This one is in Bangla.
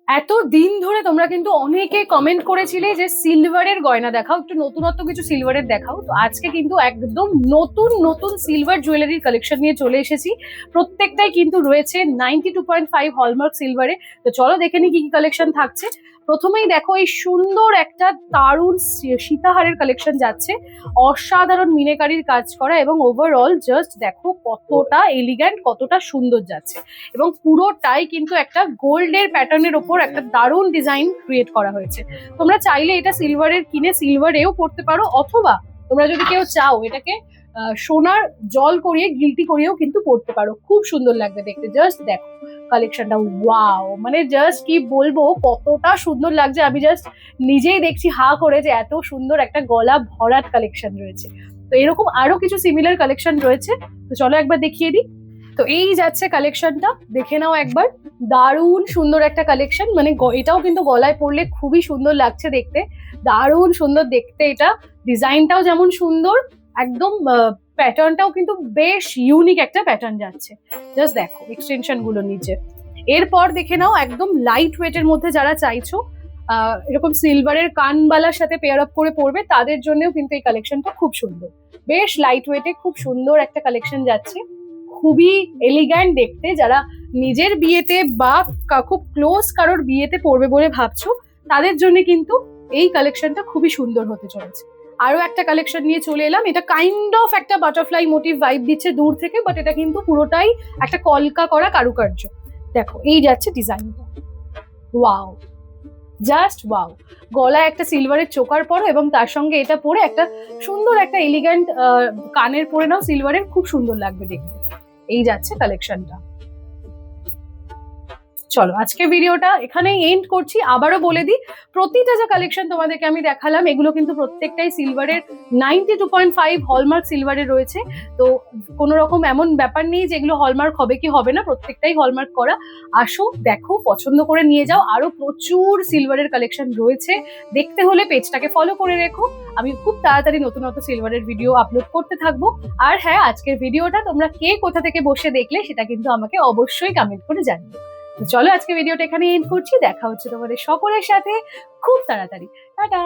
এত দিন ধরে তোমরা কিন্তু অনেকে কমেন্ট করেছিলে যে সিলভারের গয়না দেখাও, একটু নতুনত্ব কিছু সিলভারের দেখাও। তো আজকে কিন্তু একদম নতুন নতুন সিলভার জুয়েলারির কালেকশন নিয়ে চলে এসেছি। প্রত্যেকটাই কিন্তু রয়েছে 92.5 হলমার্ক সিলভারে। তো চলো দেখে নি কি কি কালেকশন থাকছে। প্রথমেই দেখো এই সুন্দর একটা দারুণ সীতাহারের কালেকশন যাচ্ছে, অসাধারণ মিনেকারির কাজ করা, এবং ওভারঅল জাস্ট দেখো কতটা এলিগ্যান্ট, কতটা সুন্দর যাচ্ছে। এবং পুরোটাই কিন্তু একটা গোল্ডের প্যাটার্নের ওপর একটা দারুণ ডিজাইন ক্রিয়েট করা হয়েছে। তোমরা চাইলে এটা সিলভারের কিনে সিলভারেও পড়তে পারো, অথবা তোমরা যদি কেউ চাও এটাকে সোনার জল করিয়ে গিলটি করিয়েও কিন্তু পড়তে পারো, খুব সুন্দর লাগবে দেখতে। জাস্ট দেখো কালেকশনটা, ওয়াও, মানে জাস্ট কি বলবো, কতটা সুন্দর লাগছে। আমি জাস্ট নিজেই দেখছি হা করে যে এত সুন্দর একটা গলা ভরাট কালেকশন রয়েছে। তো এরকম আরো কিছু সিমিলার কালেকশন রয়েছে, তো চলো একবার দেখিয়ে দিই। তো এই যাচ্ছে কালেকশনটা, দেখে নাও একবার। দারুণ সুন্দর একটা কালেকশন, মানে এটাও কিন্তু গলায় পরলে খুবই সুন্দর লাগছে দেখতে, দারুণ সুন্দর দেখতে এটা। ডিজাইনটাও যেমন সুন্দর, একদম প্যাটার্নটাও কিন্তু বেশ ইউনিক একটা প্যাটার্ন যাচ্ছে। জাস্ট দেখো এক্সটেনশন গুলো নিচে। এরপর দেখে নাও একদম লাইট ওয়েটের মধ্যে যারা চাইছো এরকম সিলভারের কানবালার সাথে পেয়ার আপ করে পরবে, তাদের জন্যও কিন্তু এই কালেকশনটা খুব সুন্দর। বেশ লাইট ওয়েটে খুব সুন্দর একটা কালেকশন যাচ্ছে, খুবই এলিগ্যান্ট দেখতে। যারা নিজের বিয়েতে বা খুব ক্লোজ কারোর বিয়েতে পরবে বলে ভাবছো, তাদের জন্য কিন্তু এই কালেকশনটা খুবই সুন্দর হতে চলেছে। আরো একটা কালেকশন নিয়ে চলে এলাম, এটা কাইন্ড অফ একটা বাটারফ্লাই মোটিভ ভাইব দিচ্ছে দূর থেকে, বাট এটা কিন্তু পুরোটাই একটা কলকা করা কারুকার্য। দেখো এই যাচ্ছে ডিজাইনটা, ওয়াও, জাস্ট ওয়াও। গলায় একটা সিলভারের চোকার পরো এবং তার সঙ্গে এটা পরে একটা সুন্দর একটা এলিগ্যান্ট কানের পরে নাও সিলভারের, খুব সুন্দর লাগবে দেখতে। এই যাচ্ছে কালেকশনটা। চলো আজকে ভিডিওটা এখানেই এন্ড করছি। আবারও বলে দিই, প্রতিটা যে কালেকশন তোমাদেরকে আমি দেখালাম এগুলো কিন্তু প্রত্যেকটাই সিলভারের 92.5 হলমার্ক সিলভারের রয়েছে। তো কোনো রকম এমন ব্যাপার নেই যে এগুলো হলমার্ক হবে কি হবে না, প্রত্যেকটাই হলমার্ক করা। আসো দেখো, পছন্দ করে নিয়ে যাও। আরো প্রচুর সিলভারের কালেকশন রয়েছে, দেখতে হলে পেজটাকে ফলো করে রেখো। আমি খুব তাড়াতাড়ি নতুন নতুন সিলভারের ভিডিও আপলোড করতে থাকবো। আর হ্যাঁ, আজকের ভিডিওটা তোমরা কে কোথা থেকে বসে দেখলে সেটা কিন্তু আমাকে অবশ্যই কমেন্ট করে জানিও। তো চলো আজকে ভিডিওটা এখানে এন্ড করছি, দেখা হচ্ছে তোমাদের সকলের সাথে খুব তাড়াতাড়ি। টাটা।